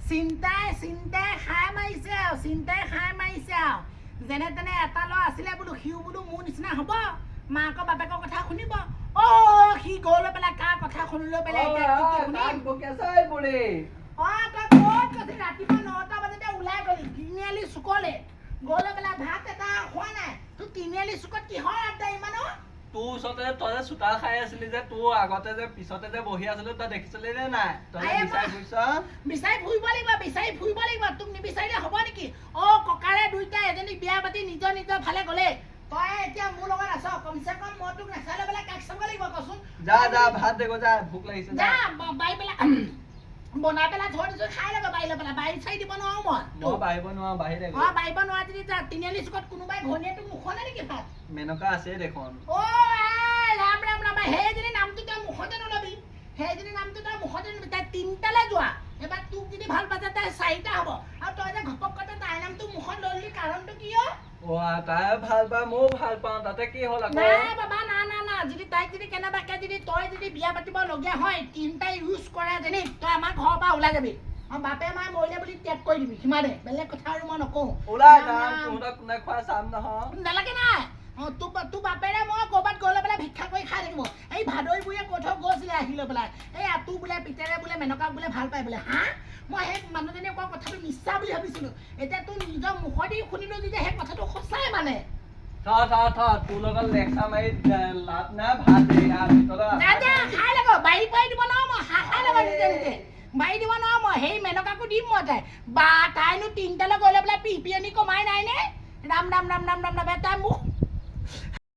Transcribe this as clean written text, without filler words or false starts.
চিন্তাই খাই মাৰিছে আৰু যেনে তেনে এটা ল'ৰা আছিলে বোলো সিও বোলো মোৰ নিচিনা হ'ব মাকৰ বাপেকৰ কথা শুনিব সি গৈ লৈ পেলাই কাৰ কথা শুনি লৈ পেলাই তই ক'ত কৈছিল ৰাতিপুৱা 9টা বজাতে ওলাই গলি তিনিআলি চুকলে গৈ লৈ পেলাই ভাত এটা খোৱা নাই তোৰ তিনিআলি চুকত কিহৰ আড্ডা ইমানো তোৰ ওচৰতে তই যে চোতাল খাই আছিলি যে তোৰ আগতে যে পিছতে যে বহি আছিলো তই দেখিছিলি নে নাই তই বিচাৰি ফুৰিব লাগিব তোক নিবিচাৰিলে হ'ব নেকি ককাৰে দুইটা এজনী বিয়া পাতি নিজৰ ফালে গ'লে তই এতিয়া মোৰ লগত আছ কমচে কম মই তোক নাচাই লৈ পেলাই কাক চাব লাগিব কচোন যা ভাত দেগো যা ভোক লাগিছে যা বাই পেলাই বনাই পেলাই থৈ দিছো খাই ল'ব বাঢ়ি লৈ পেলাই বাঢ়ি চাই দিব নোৱাৰো মই বাঢ়িব নোৱাৰো বাঢ়ি বাঢ়িব নোৱাৰা যদি তিনিআলি চুকত কোনোবাই ঘনীয়ে তোক মুখনে নেকি ভাত মেনকা আছে দেখোন ৰাম সেইজনী নামটো তই মুখতে নলবি সেইজনী নামটো তই মুখতে নলবি তাই 3টালৈ যোৱা এবাৰ তোক যদি ভাল পাইছে তাই 4টা হ'ব আৰু তই যে ঘপকতে তাইৰ নামটো মুখত ললি কাৰণটো কি তাই ভাল পায় ময়ো ভাল পাওঁ তাতে কি হ'ল আকৌ নাই বাবা না যদি তাইক যদি কেনেবাকে যদি তই যদি বিয়া পাতিবলগীয়া হয় 3টাই ইউজ কৰা যেনি তই আমাৰ ঘৰৰ পৰা ওলাই যাবি আৰু বাপে মায়ে মৰিলে বুলি ত্যাগ কৰি দিবি সিমানে বেলেগ কথা আৰু মই নকওঁ ওলাই যাম তহঁতক কোনে খোৱা চাম নহয় নালাগে নাই তোৰ বাপেৰে মই ক'ৰবাত গৈ লৈ পেলাই ভিক্ষা কৰি খাই থাকিব এই ভাদৈ বুঢ়ীয়ে কৈ থৈ গৈছিলে আহি লৈ পেলাই এই আতু বোলে পিতেৰে বোলে মেনকাক বোলে ভাল পায় বোলে মই সেই মানুহজনীয়ে কোৱা কথাটো মিছা বুলি ভাবিছিলো এতিয়া তোৰ নিজৰ মুখেদি শুনিলো যেতিয়া সেই কথাটো সঁচাই মানে তোৰ লগত লেকচাৰ মাৰি লাভ নাই ভাত খাই লগ বাৰী পাৰি দিব নোৱাৰো মই খাই লগ নিজে বাৰী দিব নোৱাৰো মই সেই মেনকাকো দিম মই তাইনো 3টালৈ গৈ লৈ পেলাই পিপি আনি কমাই নাই নে ৰাম তাই মোক